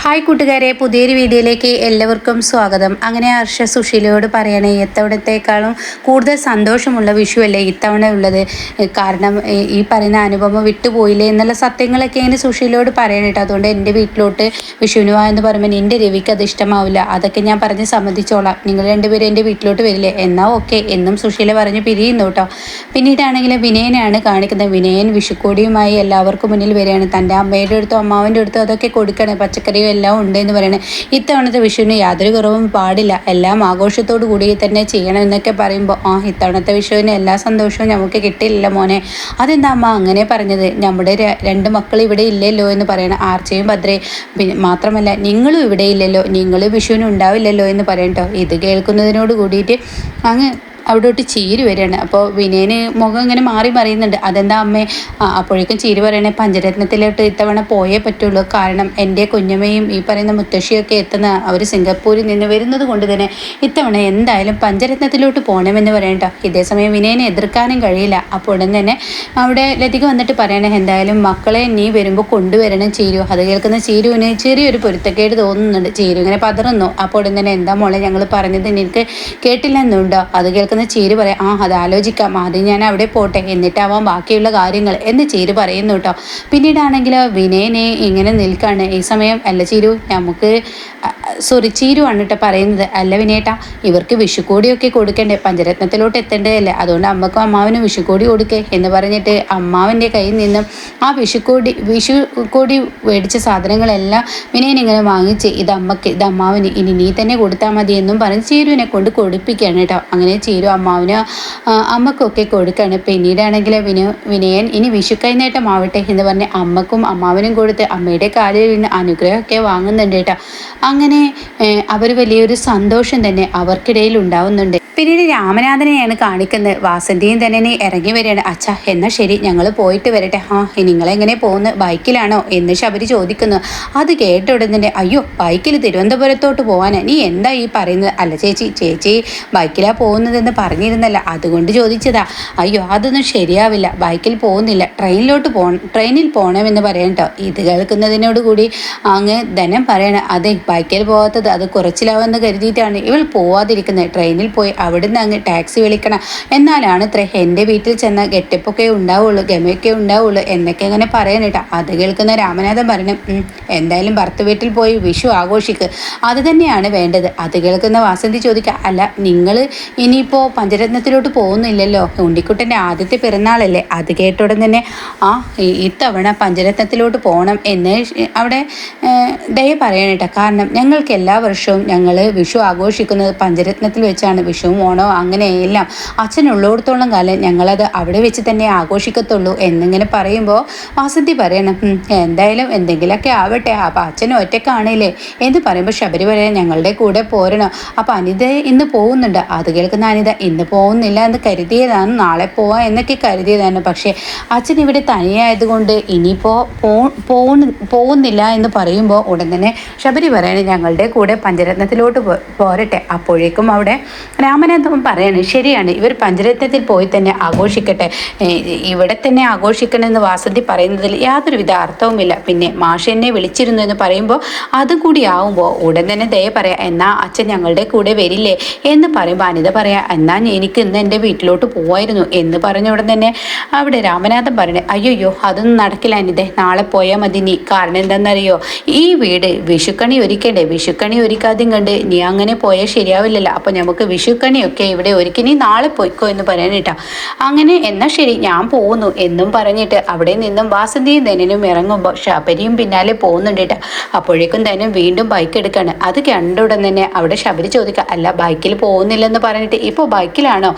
Hi കൂട്ടുകാരെ, പുതിയൊരു വീഡിയോയിലേക്ക് എല്ലാവർക്കും സ്വാഗതം. അങ്ങനെ ഹർഷ സുശീലയോട് പറയണേ, ഇത്തവണത്തേക്കാളും കൂടുതൽ സന്തോഷമുള്ള വിഷു അല്ലേ ഇത്തവണ ഉള്ളത്. കാരണം ഈ പറയുന്ന അനുപമ വിട്ടുപോയില്ലേ എന്നുള്ള സത്യങ്ങളൊക്കെ ഇങ്ങനെ സുശീലയോട് പറയണേട്ടോ. അതുകൊണ്ട് എൻ്റെ വീട്ടിലോട്ട് വിഷുവിന് എന്ന് പറയുമ്പോൾ എൻ്റെ രവിക്ക് അത് ഇഷ്ടമാവില്ല, അതൊക്കെ ഞാൻ പറഞ്ഞ് സമ്മതിച്ചോളാം, നിങ്ങൾ രണ്ടുപേരും എൻ്റെ വീട്ടിലോട്ട് വരില്ലേ, എന്നാൽ ഓക്കെ എന്നും സുശീല പറഞ്ഞ് പിരിയുന്നു കേട്ടോ. പിന്നീടാണെങ്കിൽ വിനയനാണ് കാണിക്കുന്നത്. വിനയൻ വിഷുക്കോടിയുമായി എല്ലാവർക്കും മുന്നിൽ വരികയാണ്. തൻ്റെ അമ്മയുടെ അടുത്തും അമ്മാവൻ്റെ അടുത്തും അതൊക്കെ കൊടുക്കണം, പച്ചക്കറിയും എല്ലാം ഉണ്ട് എന്ന് പറയണേ. ഇത്തവണത്തെ വിഷുവിന് യാതൊരു കുറവും പാടില്ല, എല്ലാം ആഘോഷത്തോടു കൂടി തന്നെ ചെയ്യണം എന്നൊക്കെ പറയുമ്പോൾ ഇത്തവണത്തെ വിഷുവിന് എല്ലാ സന്തോഷവും നമുക്ക് കിട്ടിയില്ല മോനെ. അതെന്താ അമ്മ അങ്ങനെ പറഞ്ഞത്? നമ്മുടെ രണ്ട് മക്കൾ ഇവിടെ ഇല്ലല്ലോ എന്ന് പറയണം. ആർച്ചയും ഭദ്രയും. പിന്നെ മാത്രമല്ല നിങ്ങളും ഇവിടെ ഇല്ലല്ലോ, നിങ്ങൾ വിഷുവിന് ഉണ്ടാവില്ലല്ലോ എന്ന് പറയട്ടോ. ഇത് കേൾക്കുന്നതിനോട് കൂടിയിട്ട് അങ്ങ് അവിടോട്ട് ചീര് വരികയാണ്. അപ്പോൾ വിനയന് മുഖം ഇങ്ങനെ മാറി മറിയുന്നുണ്ട്. അതെന്താ അമ്മേ? അപ്പോഴേക്കും ചീര് പറയണേ, പഞ്ചരത്നത്തിലോട്ട് ഇത്തവണ പോയേ പറ്റുള്ളൂ. കാരണം എൻ്റെ കുഞ്ഞമ്മയും ഈ പറയുന്ന മുത്തശ്ശിയൊക്കെ എത്തുന്ന അവർ സിംഗപ്പൂരിൽ നിന്ന് വരുന്നത് കൊണ്ട് തന്നെ ഇത്തവണ എന്തായാലും പഞ്ചരത്നത്തിലോട്ട് പോകണമെന്ന് പറയട്ടോ. ഇതേസമയം വിനയനെ എതിർക്കാനും കഴിയില്ല. അപ്പോൾ ഉടൻ തന്നെ അവിടെ ലതിക വന്നിട്ട് പറയണേ, എന്തായാലും മക്കളെ നീ വരുമ്പോൾ കൊണ്ടുവരണം ചീരു. അത് കേൾക്കുന്ന ചീരുവിന് ചെറിയൊരു പൊരുത്തക്കേട് തോന്നുന്നുണ്ട്. ചീരു ഇങ്ങനെ പതറുന്നു. അപ്പോൾ ഉടൻ തന്നെ, എന്താ മോളെ ഞങ്ങൾ പറഞ്ഞത് നിനക്ക് കേട്ടില്ലെന്നുണ്ടോ? അത് കേൾക്കുന്ന ചീര് പറയാം, അത് ആലോചിക്കാം, ആദ്യം ഞാൻ അവിടെ പോട്ടെ എന്നിട്ടാവാം ബാക്കിയുള്ള കാര്യങ്ങൾ എന്ന് ചീര് പറയുന്നു കേട്ടോ. പിന്നീടാണെങ്കിൽ വിനയനെ ഇങ്ങനെ നിൽക്കാണ്. ഈ സമയം, അല്ല ചീരു, നമുക്ക് ചീരുവാണ് കേട്ടോ പറയുന്നത്, അല്ല വിനയേട്ടാ, ഇവർക്ക് വിഷുക്കോടിയൊക്കെ കൊടുക്കണ്ടേ, പഞ്ചരത്നത്തിലോട്ട് എത്തേണ്ടതല്ലേ, അതുകൊണ്ട് അമ്മക്കും അമ്മാവനും വിഷുക്കോടി കൊടുക്കേ എന്ന് പറഞ്ഞിട്ട് അമ്മാവൻ്റെ കയ്യിൽ നിന്നും ആ വിഷുക്കോടി മേടിച്ച സാധനങ്ങളെല്ലാം വിനയൻ ഇങ്ങനെ വാങ്ങിച്ച്, ഇത് അമ്മക്ക്, ഇത് അമ്മാവന്, ഇനി നീ തന്നെ കൊടുത്താൽ മതി എന്നും പറഞ്ഞ് ചീരുവിനെ കൊണ്ട് കൊടുപ്പിക്കുകയാണ് കേട്ടോ. അങ്ങനെ ചീരു അമ്മാവന് അമ്മക്കൊക്കെ കൊടുക്കുകയാണ്. പിന്നീടാണെങ്കിൽ വിനയൻ ഇനി വിഷു കൈനേട്ടമാവട്ടെ എന്ന് പറഞ്ഞ് അമ്മക്കും അമ്മാവനും കൊടുത്ത് അമ്മയുടെ കാലിൽ നിന്ന് അനുഗ്രഹമൊക്കെ വാങ്ങുന്നുണ്ട് കേട്ടോ. അങ്ങനെ അവർ വലിയൊരു സന്തോഷം തന്നെ അവർക്കിടയിൽ ഉണ്ടാവുന്നുണ്ട്. പിന്നീട് രാമനാഥനെയാണ് കാണിക്കുന്നത്. വാസന്തിയും തന്നെ ഇറങ്ങി വരികയാണ്. അച്ഛാ എന്നാൽ ശരി, ഞങ്ങൾ പോയിട്ട് വരട്ടെ. നിങ്ങളെങ്ങനെ പോകുന്നു, ബൈക്കിലാണോ എന്ന് ശബരി ചോദിക്കുന്നു. അത് കേട്ട ഉടൻ തന്നെ, അയ്യോ ബൈക്കിൽ തിരുവനന്തപുരത്തോട്ട് പോകാനാ നീ എന്താ ഈ പറയുന്നത്? അല്ല ചേച്ചി ബൈക്കിലാ പോകുന്നതെന്ന് പറഞ്ഞിരുന്നല്ല, അതുകൊണ്ട് ചോദിച്ചതാ. അയ്യോ അതൊന്നും ശരിയാവില്ല, ബൈക്കിൽ പോകുന്നില്ല, ട്രെയിനിൽ പോകണമെന്ന് പറയട്ടോ. ഇത് കേൾക്കുന്നതിനോട് കൂടി അങ്ങ് ധനം പറയണം, അതെ ബൈക്കിൽ പോകാത്തത് അത് കുറച്ചിലാവെന്ന് കരുതിയിട്ടാണ് ഇവൾ പോവാതിരിക്കുന്നത്. ട്രെയിനിൽ പോയി അവിടുന്ന് അങ്ങ് ടാക്സി വിളിക്കണം, എന്നാലാണ് എൻ്റെ വീട്ടിൽ ചെന്ന ഗെറ്റപ്പൊക്കെ ഉണ്ടാവുള്ളൂ, ഗമയൊക്കെ ഉണ്ടാവുള്ളൂ എന്നൊക്കെ ഇങ്ങനെ പറയാനിട്ടാ. അത് കേൾക്കുന്ന രാമനാഥൻ പറഞ്ഞു, എന്തായാലും ഭർത്ത വീട്ടിൽ പോയി വിഷു ആഘോഷിക്കുക, അത് തന്നെയാണ് വേണ്ടത്. അത് കേൾക്കുന്ന വാസന്തി ചോദിക്കുക, അല്ല നിങ്ങൾ ഇനിയിപ്പോൾ പഞ്ചരത്നത്തിലോട്ട് പോകുന്നില്ലല്ലോ, ഉണ്ണിക്കുട്ടൻ്റെ ആദ്യത്തെ പിറന്നാളല്ലേ? അത് കേട്ടോടെ തന്നെ ഇത്തവണ പഞ്ചരത്നത്തിലോട്ട് പോകണം എന്ന് അവിടെ ദയ പറയണേട്ടാ. കാരണം ഞങ്ങൾക്ക് എല്ലാ വർഷവും ഞങ്ങൾ വിഷു ആഘോഷിക്കുന്നത് പഞ്ചരത്നത്തിൽ വെച്ചാണ്. വിഷുവും ഓണോ അങ്ങനെയെല്ലാം അച്ഛനുള്ളിടത്തോളം കാലം ഞങ്ങളത് അവിടെ വെച്ച് തന്നെ ആഘോഷിക്കത്തുള്ളൂ എന്നിങ്ങനെ പറയുമ്പോൾ വാസന്തി പറയണം, എന്തായാലും എന്തെങ്കിലുമൊക്കെ ആവട്ടെ, അപ്പം അച്ഛനും ഒറ്റക്കാണില്ലേ എന്ന് പറയുമ്പോൾ ശബരി പറയാൻ, ഞങ്ങളുടെ കൂടെ പോരണം. അപ്പം അനിത ഇന്ന് പോകുന്നുണ്ട്. അത് കേൾക്കുന്ന അനിത, ഇന്ന് പോകുന്നില്ല എന്ന് കരുതിയതാണ്, നാളെ പോവാം എന്നൊക്കെ കരുതിയതാണ്. പക്ഷേ അച്ഛൻ ഇവിടെ തനിയായതുകൊണ്ട് ഇനിയിപ്പോൾ പോകുന്നില്ല എന്ന് പറയുമ്പോൾ ഉടൻ തന്നെ ശബരി പറയണേ, ഞങ്ങളുടെ കൂടെ പഞ്ചരത്നത്തിലോട്ട് പോരട്ടെ. അപ്പോഴേക്കും അവിടെ രാമനാഥൻ പറയണേ, ശരിയാണ്, ഇവർ പഞ്ചരത്നത്തിൽ പോയി തന്നെ ആഘോഷിക്കട്ടെ, ഇവിടെ തന്നെ ആഘോഷിക്കണമെന്ന് വാസന്തി പറയുന്നതിൽ യാതൊരുവിധ അർത്ഥവുമില്ല. പിന്നെ മാഷ് എന്നെ വിളിച്ചിരുന്നു എന്ന് പറയുമ്പോൾ അതും കൂടി ആവുമ്പോൾ ഉടൻ തന്നെ ദയ പറയാം, എന്നാൽ അച്ഛൻ ഞങ്ങളുടെ കൂടെ വരില്ലേ എന്ന് പറയുമ്പോൾ അനിത പറയാം, എന്നാൽ എനിക്ക് ഇന്ന് എൻ്റെ വീട്ടിലോട്ട് പോവായിരുന്നു എന്ന് പറഞ്ഞ ഉടൻ തന്നെ അവിടെ രാമനാഥൻ പറയണേ, അയ്യോ അതൊന്നും നടക്കില്ല അനിത, നാളെ പോയാൽ മതി നീ. കാരണം എന്താണെന്നറിയോ, ഈ വീട് വിഷുക്കണി ഒരുക്കണ്ടേ, വിഷുക്കണി ഒരുക്കാതെയും കണ്ട് നീ അങ്ങനെ പോയാൽ ശരിയാവില്ലല്ലോ. അപ്പോൾ നമുക്ക് വിഷുക്കണിയൊക്കെ ഇവിടെ ഒരുക്കി നീ നാളെ പോയിക്കോ എന്ന് പറയാനിട്ടാ. അങ്ങനെ എന്നാൽ ശരി ഞാൻ പോകുന്നു എന്നും പറഞ്ഞിട്ട് അവിടെ നിന്നും വാസന്തിയും ധനനും ഇറങ്ങുമ്പോൾ ശബരിയും പിന്നാലെ പോകുന്നുണ്ട് കേട്ടോ. അപ്പോഴേക്കും ധനം വീണ്ടും ബൈക്ക് എടുക്കുകയാണ്. അത് കണ്ടുടൻ തന്നെ അവിടെ ശബരി ചോദിക്കുക, അല്ല ബൈക്കിൽ പോകുന്നില്ലെന്ന് പറഞ്ഞിട്ട് ഇപ്പോൾ ബൈക്കിലാണോ?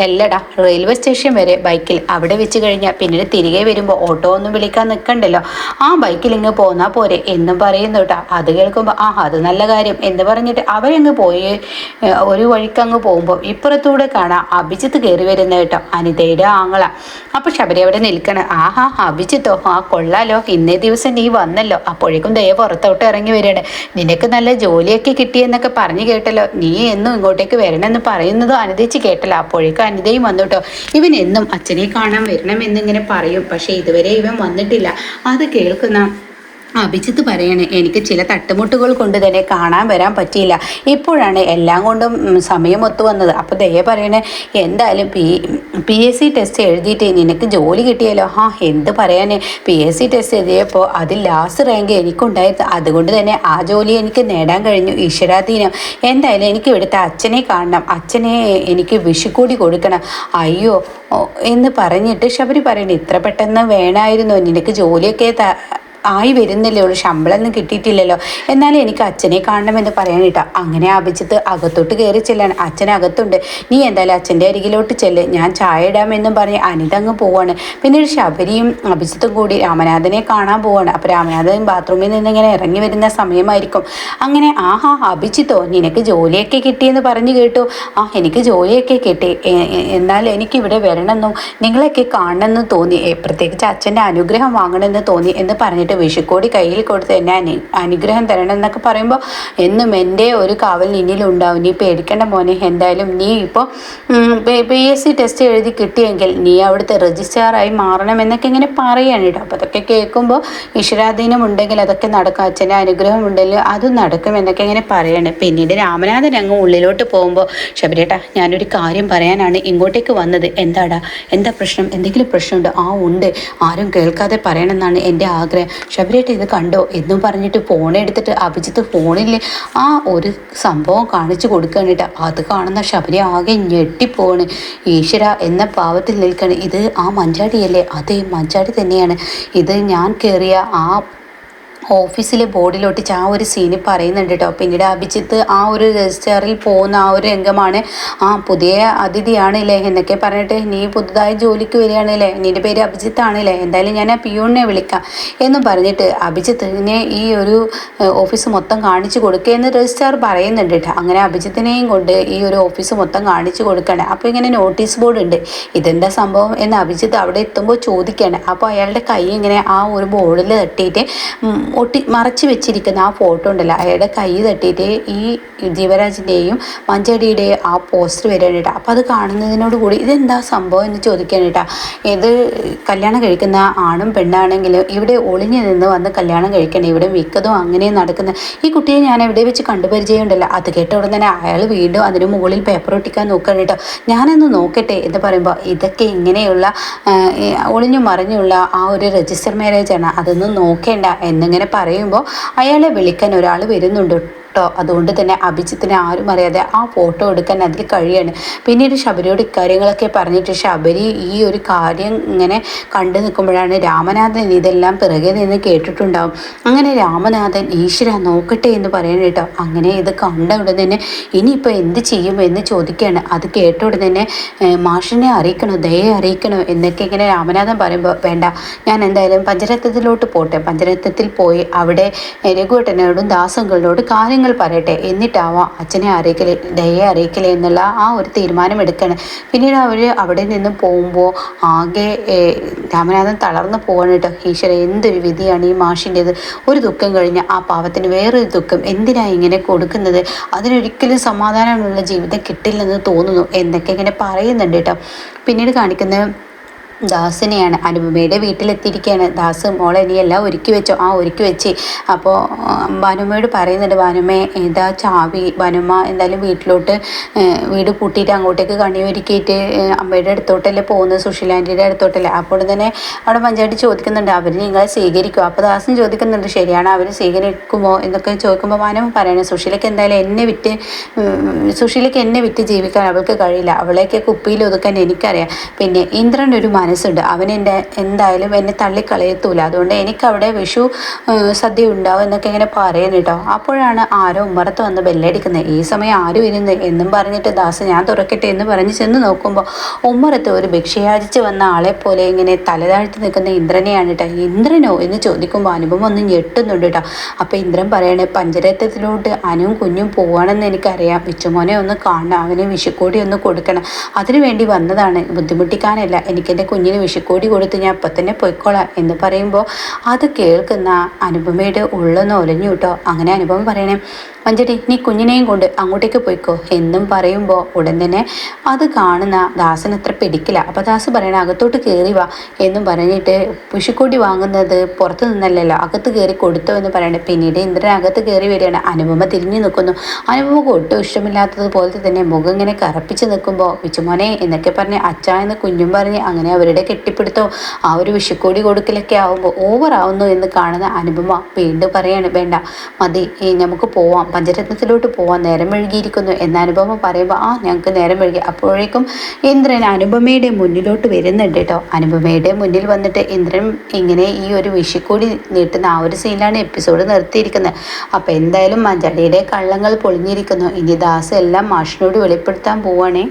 ഹെല്ലടാ, റെയിൽവേ സ്റ്റേഷൻ വരെ ബൈക്കിൽ, അവിടെ വെച്ച് കഴിഞ്ഞാൽ പിന്നീട് തിരികെ വരുമ്പോൾ ഓട്ടോ ഒന്നും വിളിക്കാൻ നിൽക്കണ്ടല്ലോ, ആ ബൈക്കിൽ ഇങ്ങ് പോന്നാൽ പോരെ എന്നും പറയുന്നു കേട്ടോ. അത് കേൾക്കുമ്പോൾ അത് നല്ല കാര്യം എന്ന് പറഞ്ഞിട്ട് അവരങ്ങ് പോയി ഒരു വഴിക്കങ്ങ് പോകുമ്പോൾ ഇപ്പുറത്തൂടെ കാണാം അഭിജിത്ത് കയറി വരുന്ന കേട്ടോ, അനിതയുടെ ആങ്ങള. അപ്പോൾ ശബരി അവിടെ നിൽക്കണം. അഭിജിത്തോ, കൊള്ളാലോ, ഇന്നേ ദിവസം നീ വന്നല്ലോ. അപ്പോഴേക്കും ദയ പുറത്തോട്ട് ഇറങ്ങി വരികയാണ്. നിനക്ക് നല്ല ജോലിയൊക്കെ കിട്ടിയെന്നൊക്കെ പറഞ്ഞു കേട്ടല്ലോ, നീ എന്നും ഇങ്ങോട്ടേക്ക് വരണമെന്ന് പറയുന്നതോ അനിതേച്ചി കേട്ടല്ലോ. അപ്പോഴേക്കും അനിതയും വന്നു കേട്ടോ. ഇവൻ എന്നും അച്ഛനെ കാണാൻ വരണമെന്നിങ്ങനെ പറയും, പക്ഷേ ഇതുവരെ ഇവൻ വന്നിട്ടില്ല. അത് കേൾക്കുന്ന അഭിജിത്ത് പറയണേ എനിക്ക് ചില തട്ടുമുട്ടുകൾ കൊണ്ട് തന്നെ കാണാൻ വരാൻ പറ്റിയില്ല. ഇപ്പോഴാണ് എല്ലാം കൊണ്ടും സമയം ഒത്തു വന്നത്. അപ്പോൾ ദയ പറയണേ എന്തായാലും PSC ടെസ്റ്റ് എഴുതിയിട്ട് നിനക്ക് ജോലി കിട്ടിയല്ലോ. എന്ത് പറയാൻ, PSC ടെസ്റ്റ് എഴുതിയപ്പോൾ അതിൽ ലാസ്റ്റ് റാങ്ക് എനിക്കുണ്ടായിരുന്നു. അതുകൊണ്ട് തന്നെ ആ ജോലി എനിക്ക് നേടാൻ കഴിഞ്ഞു. ഈശ്വരാധീനം. എന്തായാലും എനിക്ക് ഇവിടുത്തെ അച്ഛനെ കാണണം, അച്ഛനെ എനിക്ക് വിഷുക്കൂടി കൊടുക്കണം. അയ്യോ എന്ന് പറഞ്ഞിട്ട് ശബരി പറയണേ ഇത്ര പെട്ടെന്ന് വേണമായിരുന്നു, നിനക്ക് ജോലിയൊക്കെ ആയി വരുന്നില്ലേ ഉള്ളൂ, ശമ്പളമൊന്നും കിട്ടിയിട്ടില്ലല്ലോ, എന്നാലും എനിക്ക് അച്ഛനെ കാണണമെന്ന് പറയാനിട്ടാ. അങ്ങനെ അഭിജിത്ത് അകത്തോട്ട് കയറി ചെല്ലാണ്. അച്ഛൻ അകത്തുണ്ട്, നീ എന്തായാലും അച്ഛൻ്റെ അരികിലോട്ട് ചെല്ല്, ഞാൻ ചായ ഇടാമെന്നും പറഞ്ഞ് അനിത അങ്ങ് പോവാണ്. പിന്നീട് ശബരിയും അഭിജിത്തും കൂടി രാമനാഥനെ കാണാൻ പോവാണ്. അപ്പോൾ രാമനാഥൻ ബാത്റൂമിൽ നിന്ന് ഇങ്ങനെ ഇറങ്ങി വരുന്ന സമയമായിരിക്കും. അങ്ങനെ അഭിജിത്തോ നിനക്ക് ജോലിയൊക്കെ കിട്ടിയെന്ന് പറഞ്ഞു കേട്ടു. എനിക്ക് ജോലിയൊക്കെ കിട്ടി, എന്നാൽ എനിക്കിവിടെ വരണമെന്നും നിങ്ങളൊക്കെ കാണണമെന്ന് തോന്നി, പ്രത്യേകിച്ച് അച്ഛൻ്റെ അനുഗ്രഹം വാങ്ങണമെന്ന് തോന്നി എന്ന് പറഞ്ഞിട്ട് വിഷുക്കോടി കയ്യിൽ കൊടുത്ത് എന്നെ അനുഗ്രഹം തരണം എന്നൊക്കെ പറയുമ്പോൾ എന്നും എൻ്റെ ഒരു കാവൽ നിന്നിലുണ്ടാവും, നീ പേടിക്കേണ്ട മോനെ. എന്തായാലും നീ ഇപ്പോൾ PSC ടെസ്റ്റ് എഴുതി കിട്ടിയെങ്കിൽ നീ അവിടുത്തെ രജിസ്ട്രാറായി മാറണമെന്നൊക്കെ ഇങ്ങനെ പറയാണ് കേട്ടോ. അപ്പോൾ അതൊക്കെ കേൾക്കുമ്പോൾ ഈശ്വരാധീനം ഉണ്ടെങ്കിൽ അതൊക്കെ നടക്കും, അച്ഛൻ്റെ അനുഗ്രഹം ഉണ്ടെങ്കിൽ അതും നടക്കും എന്നൊക്കെ ഇങ്ങനെ പറയാണ്. പിന്നീട് രാമനാഥൻ അങ്ങ് ഉള്ളിലോട്ട് പോകുമ്പോൾ ശബരിയേട്ടാ ഞാനൊരു കാര്യം പറയാനാണ് ഇങ്ങോട്ടേക്ക് വന്നത്. എന്താ പ്രശ്നം, എന്തെങ്കിലും പ്രശ്നമുണ്ടോ? ഉണ്ട്, ആരും കേൾക്കാതെ പറയണമെന്നാണ് എൻ്റെ ആഗ്രഹം. ശബരിയേട്ട ഇത് കണ്ടോ എന്നും പറഞ്ഞിട്ട് ഫോണെടുത്തിട്ട് അഭിജിത്ത് ഫോണിൽ ഒരു സംഭവം കാണിച്ചു കൊടുക്കുകയാണ്. അത് കാണുന്ന ശബരി ആകെ ഞെട്ടിപ്പോണ്. ഈശ്വര എന്ന പാവത്തിൽ നിൽക്കുകയാണ്. ഇത് മഞ്ചാടിയല്ലേ? അതെ, മഞ്ചാടി തന്നെയാണ്. ഇത് ഞാൻ കയറിയ ഓഫീസിലെ ബോർഡിലൊട്ടിച്ച് ഒരു സീന് പറയുന്നുണ്ട് കേട്ടോ. പിന്നീട് അഭിജിത്ത് ഒരു രജിസ്റ്ററിൽ പോകുന്ന ഒരു രംഗമാണ്. പുതിയ അതിഥിയാണില്ലേ എന്നൊക്കെ പറഞ്ഞിട്ട്, നീ പുതുതായി ജോലിക്ക് വരികയാണല്ലേ, നിൻ്റെ പേര് അഭിജിത്ത് ആണല്ലേ, എന്തായാലും ഞാൻ പിയൂണിനെ വിളിക്കാം എന്നും പറഞ്ഞിട്ട് അഭിജിത്തിനെ ഈ ഒരു ഓഫീസ് മൊത്തം കാണിച്ചു കൊടുക്കുക എന്ന് രജിസ്ട്രാർ പറയുന്നുണ്ട് കേട്ടോ. അങ്ങനെ അഭിജിത്തിനെയും കൊണ്ട് ഈ ഒരു ഓഫീസ് മൊത്തം കാണിച്ചു കൊടുക്കുകയാണ്. അപ്പോൾ ഇങ്ങനെ നോട്ടീസ് ബോർഡ് ഉണ്ട്, ഇതെന്താ സംഭവം എന്ന് അഭിജിത്ത് അവിടെ എത്തുമ്പോൾ ചോദിക്കുകയാണ്. അപ്പോൾ അയാളുടെ കൈ ഇങ്ങനെ ഒരു ബോർഡിൽ തട്ടിയിട്ട് മറച്ചു വെച്ചിരിക്കുന്ന ഫോട്ടോ ഉണ്ടല്ലോ, അയാളുടെ കൈ തട്ടിയിട്ട് ഈ ജീവരാജിൻ്റെയും മഞ്ചടിയുടെയും പോസ്റ്റർ വരാനായിട്ടാ. അപ്പോൾ അത് കാണുന്നതിനോട് കൂടി ഇതെന്താ സംഭവം എന്ന് ചോദിക്കാനായിട്ടാ. ഇത് കല്യാണം കഴിക്കുന്ന ആണും പെണ്ണാണെങ്കിലും ഇവിടെ ഒളിഞ്ഞു നിന്ന് വന്ന് കല്യാണം കഴിക്കണം, ഇവിടെ മിക്കതും അങ്ങനെ നടക്കുന്ന ഈ കുട്ടിയെ ഞാൻ എവിടെ വെച്ച് കണ്ടുപരിചയമുണ്ടല്ലോ. അത് കേട്ട ഉടനെ തന്നെ അയാൾ വീണ്ടും അതിന് മുകളിൽ പേപ്പർ ഒട്ടിക്കാൻ നോക്കണം കേട്ടോ. ഞാനൊന്ന് നോക്കട്ടെ എന്ന് പറയുമ്പോൾ ഇതൊക്കെ ഇങ്ങനെയുള്ള ഒളിഞ്ഞു മറിഞ്ഞുള്ള ഒരു രജിസ്റ്റർ മാരേജാണ്, അതൊന്നും നോക്കേണ്ട എന്നിങ്ങനെ പറയുമ്പോൾ അയാളെ വിളിക്കാൻ ഒരാൾ വരുന്നുണ്ട് കേട്ടോ. അതുകൊണ്ട് തന്നെ അഭിജിത്തിന് ആരും അറിയാതെ ഫോട്ടോ എടുക്കാൻ അതിൽ കഴിയാണ്. പിന്നീട് ശബരിയോട് ഇക്കാര്യങ്ങളൊക്കെ പറഞ്ഞിട്ട് ശബരി ഈ ഒരു കാര്യം ഇങ്ങനെ കണ്ടു നിൽക്കുമ്പോഴാണ് രാമനാഥൻ ഇതെല്ലാം പിറകെ നിന്ന് കേട്ടിട്ടുണ്ടാവും. അങ്ങനെ രാമനാഥൻ ഈശ്വര നോക്കട്ടെ എന്ന് പറയണം കേട്ടോ. അങ്ങനെ ഇത് കണ്ട ഉടനെ തന്നെ ഇനിയിപ്പോൾ എന്ത് ചെയ്യും എന്ന് ചോദിക്കുകയാണ്. അത് കേട്ട ഉടനെ തന്നെ മാഷിനെ അറിയിക്കണോ, ദയെ അറിയിക്കണോ എന്നൊക്കെ ഇങ്ങനെ രാമനാഥൻ പറയുമ്പോൾ വേണ്ട, ഞാൻ എന്തായാലും പഞ്ചരത്നത്തിലോട്ട് പോട്ടെ, പഞ്ചരത്നത്തിൽ പോയി അവിടെ രഘുവേട്ടനോടും ദാസങ്ങളോട് കാര്യങ്ങൾ പറയട്ടെ, എന്നിട്ടാവാം അച്ഛനെ അറിയിക്കലേ ദയെ അറിയിക്കലേ എന്നുള്ള ഒരു തീരുമാനം എടുക്കണം. പിന്നീട് അവർ അവിടെ നിന്ന് പോകുമ്പോൾ ആകെ രാമനാഥൻ തളർന്നു പോവാണ് കേട്ടോ. ഈശ്വര എന്തൊരു വിധിയാണ് ഈ മാഷിൻ്റേത്, ഒരു ദുഃഖം കഴിഞ്ഞ് പാവത്തിന് വേറൊരു ദുഃഖം എന്തിനാണ് ഇങ്ങനെ കൊടുക്കുന്നത്, അതിനൊരിക്കലും സമാധാനമുള്ള ജീവിതം കിട്ടില്ലെന്ന് തോന്നുന്നു എന്നൊക്കെ ഇങ്ങനെ പറയുന്നുണ്ട് കേട്ടോ. പിന്നീട് കാണിക്കുന്നത് ദാസിനെയാണ്. അനുപമയുടെ വീട്ടിലെത്തിയിരിക്കുകയാണ്. ദാസ് മോളെ നീ എല്ലാം ഒരുക്കി വെച്ചോ? ഒരുക്കി വെച്ച്. അപ്പോൾ ഭാനുമ്മയോട് പറയുന്നുണ്ട്, ഭാനുമ്മ ഏതാ ചാവി? ഭാനുമ്മ എന്തായാലും വീട് പൂട്ടിയിട്ട് അങ്ങോട്ടേക്ക് കണി ഒരുക്കിയിട്ട് അമ്മയുടെ അടുത്തോട്ടല്ലേ പോകുന്നത്, സുശീലാൻ്റിയുടെ അടുത്തോട്ടല്ലേ. അപ്പോൾ തന്നെ അവിടെ പഞ്ചായത്ത് ചോദിക്കുന്നുണ്ട് അവർ നിങ്ങളെ സ്വീകരിക്കുമോ? അപ്പോൾ ദാസൻ ചോദിക്കുന്നുണ്ട് ശരിയാണ് അവർ സ്വീകരിക്കുമോ എന്നൊക്കെ ചോദിക്കുമ്പോൾ ഭാനുമ്മ പറയണം സുശീലയ്ക്ക് എന്തായാലും എന്നെ വിറ്റ് ജീവിക്കാൻ അവൾക്ക് കഴിയില്ല, അവളേക്ക് കുപ്പിയിൽ ഒതുക്കാൻ എനിക്കറിയാം. പിന്നെ ഇന്ദ്രൻ്റെ ഒരു മനസ്സുണ്ട്, അവൻ എന്തായാലും എന്നെ തള്ളിക്കളയത്തൂല, അതുകൊണ്ട് എനിക്കവിടെ വിഷു സദ്യ ഉണ്ടാവും എന്നൊക്കെ ഇങ്ങനെ പറയുന്നു കേട്ടോ. അപ്പോഴാണ് ആരോ ഉമ്മറത്ത് വന്ന് ബെല്ലടിക്കുന്നത്. ഈ സമയം ആരും ഇരുന്ന് എന്നും പറഞ്ഞിട്ട് ദാസ് ഞാൻ തുറക്കട്ടെ എന്ന് പറഞ്ഞ് ചെന്ന് നോക്കുമ്പോൾ ഉമ്മറത്ത് ഒരു ഭിക്ഷയാചിച്ച് വന്ന ആളെ പോലെ ഇങ്ങനെ തലതാഴ്ത്തി നിൽക്കുന്ന ഇന്ദ്രനെയാണ് കേട്ടോ. ഇന്ദ്രനോ എന്ന് ചോദിക്കുമ്പോൾ അനുപമ ഒന്ന് ഞെട്ടുന്നുണ്ട് കേട്ടോ. അപ്പോൾ ഇന്ദ്രൻ പറയണേ പഞ്ചരത്നത്തിലോട്ട് അനുവും കുഞ്ഞും പോവാണെന്ന് എനിക്കറിയാം, വിച്ചുമോനെ ഒന്ന് കാണണം, അവന് വിഷുക്കോടി ഒന്ന് കൊടുക്കണം, അതിനു വേണ്ടി വന്നതാണ്, ബുദ്ധിമുട്ടിക്കാനല്ല, എനിക്കെൻ്റെ കുഞ്ഞിന് വിഷുക്കോടി കൊടുത്ത് ഞാൻ അപ്പം തന്നെ പൊയ്ക്കോളാം എന്ന് പറയുമ്പോൾ അത് കേൾക്കുന്ന അനുപമയുടെ ഉള്ളൊന്ന് ഒലഞ്ഞു കേട്ടോ. അങ്ങനെ അനുപമ പറയണേ മഞ്ചടി നീ കുഞ്ഞിനെയും കൊണ്ട് അങ്ങോട്ടേക്ക് പോയിക്കോ എന്നും പറയുമ്പോൾ ഉടൻ തന്നെ അത് കാണുന്ന ദാസൻ അത്ര പിടിക്കില്ല. അപ്പോൾ ദാസ് പറയണ അകത്തോട്ട് കയറി വാ എന്നും പറഞ്ഞിട്ട് പുഷിക്കൊടി വാങ്ങുന്നത് പുറത്ത് നിന്നല്ലല്ലോ, അകത്ത് കയറി കൊടുത്തോ എന്ന് പറയണേ. പിന്നീട് ഇന്ദ്രൻ അകത്ത് കയറി വരികയാണ്. അനുപമ തിരിഞ്ഞു നിൽക്കുന്നു. അനുപമക്ക് ഒട്ടും ഇഷ്ടമില്ലാത്തതുപോലെ തന്നെ മുഖം ഇങ്ങനെ കറപ്പിച്ച് നിൽക്കുമ്പോൾ വിച്ചുമോനെ എന്നൊക്കെ പറഞ്ഞ് അച്ഛ എന്ന് കുഞ്ഞും പറഞ്ഞ് അങ്ങനെ അവരുടെ കെട്ടിപ്പിടുത്തോ ആ ഒരു വിഷുക്കോടി കൊടുക്കലൊക്കെ ആവുമ്പോൾ ഓവറാവുന്നു എന്ന് കാണുന്ന അനുപമ വീണ്ടും പറയാണ് വേണ്ട മതി, നമുക്ക് പോവാം, പഞ്ചരത്നത്തിലോട്ട് പോവാം, നേരം മെഴുകിയിരിക്കുന്നു എന്ന് അനുപമ പറയുമ്പോൾ ഞങ്ങൾക്ക് നേരം മെഴുകി. അപ്പോഴേക്കും ഇന്ദ്രൻ അനുപമയുടെ മുന്നിലോട്ട് വരുന്നുണ്ട് കേട്ടോ. അനുപമയുടെ മുന്നിൽ വന്നിട്ട് ഇന്ദ്രൻ ഇങ്ങനെ ഈ ഒരു വിഷുക്കോടി നീട്ടുന്ന ആ ഒരു സീനിലാണ് എപ്പിസോഡ് നിർത്തിയിരിക്കുന്നത്. അപ്പം എന്തായാലും മഞ്ചടിയുടെ കള്ളങ്ങൾ പൊളിഞ്ഞിരിക്കുന്നു. ഇനി ദാസ് എല്ലാം മാഷിനോട് വെളിപ്പെടുത്താൻ പോവാണേ.